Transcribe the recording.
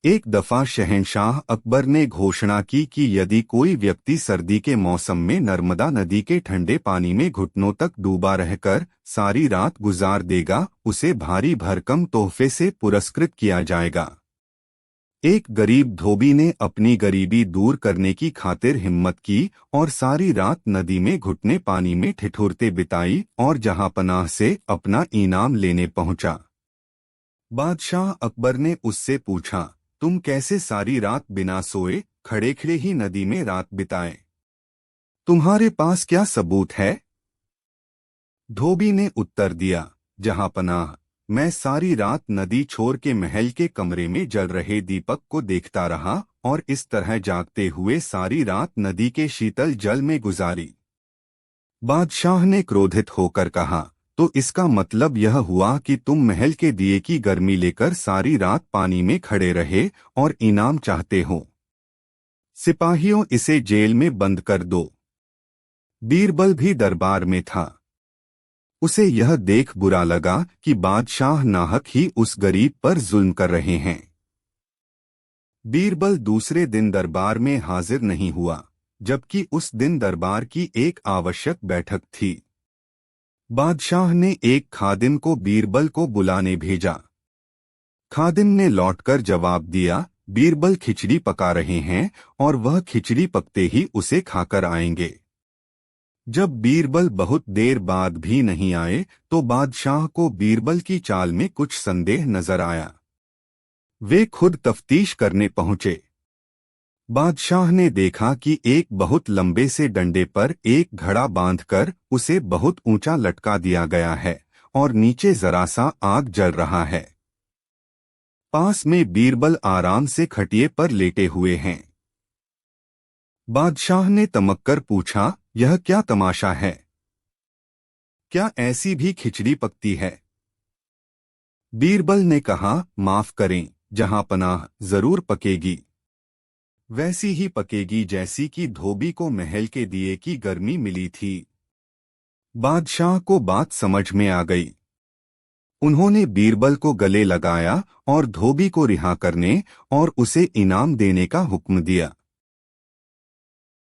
एक दफा शहंशाह अकबर ने घोषणा की कि यदि कोई व्यक्ति सर्दी के मौसम में नर्मदा नदी के ठंडे पानी में घुटनों तक डूबा रहकर सारी रात गुजार देगा, उसे भारी भरकम तोहफे से पुरस्कृत किया जाएगा। एक गरीब धोबी ने अपनी गरीबी दूर करने की खातिर हिम्मत की और सारी रात नदी में घुटने पानी में ठिठुरते बिताई और जहांपनाह से अपना इनाम लेने पहुंचा। बादशाह अकबर ने उससे पूछा, तुम कैसे सारी रात बिना सोए खड़े खड़े ही नदी में रात बिताए? तुम्हारे पास क्या सबूत है? धोबी ने उत्तर दिया, जहांपनाह, मैं सारी रात नदी छोर के महल के कमरे में जल रहे दीपक को देखता रहा और इस तरह जागते हुए सारी रात नदी के शीतल जल में गुजारी। बादशाह ने क्रोधित होकर कहा, तो इसका मतलब यह हुआ कि तुम महल के दिए की गर्मी लेकर सारी रात पानी में खड़े रहे और इनाम चाहते हो। सिपाहियों, इसे जेल में बंद कर दो। बीरबल भी दरबार में था। उसे यह देख बुरा लगा कि बादशाह नाहक ही उस गरीब पर जुल्म कर रहे हैं। बीरबल दूसरे दिन दरबार में हाजिर नहीं हुआ, जबकि उस दिन दरबार की एक आवश्यक बैठक थी। बादशाह ने एक खादिम को बीरबल को बुलाने भेजा। खादिम ने लौटकर जवाब दिया, बीरबल खिचड़ी पका रहे हैं और वह खिचड़ी पकते ही उसे खाकर आएंगे। जब बीरबल बहुत देर बाद भी नहीं आए तो बादशाह को बीरबल की चाल में कुछ संदेह नजर आया। वे खुद तफ्तीश करने पहुंचे। बादशाह ने देखा कि एक बहुत लंबे से डंडे पर एक घड़ा बांधकर उसे बहुत ऊंचा लटका दिया गया है और नीचे जरा सा आग जल रहा है। पास में बीरबल आराम से खटिए पर लेटे हुए हैं। बादशाह ने तमक्कर पूछा, यह क्या तमाशा है? क्या ऐसी भी खिचड़ी पकती है? बीरबल ने कहा, माफ करें जहांपनाह, जरूर पकेगी। वैसी ही पकेगी जैसी कि धोबी को महल के दिए की गर्मी मिली थी। बादशाह को बात समझ में आ गई। उन्होंने बीरबल को गले लगाया और धोबी को रिहा करने और उसे इनाम देने का हुक्म दिया।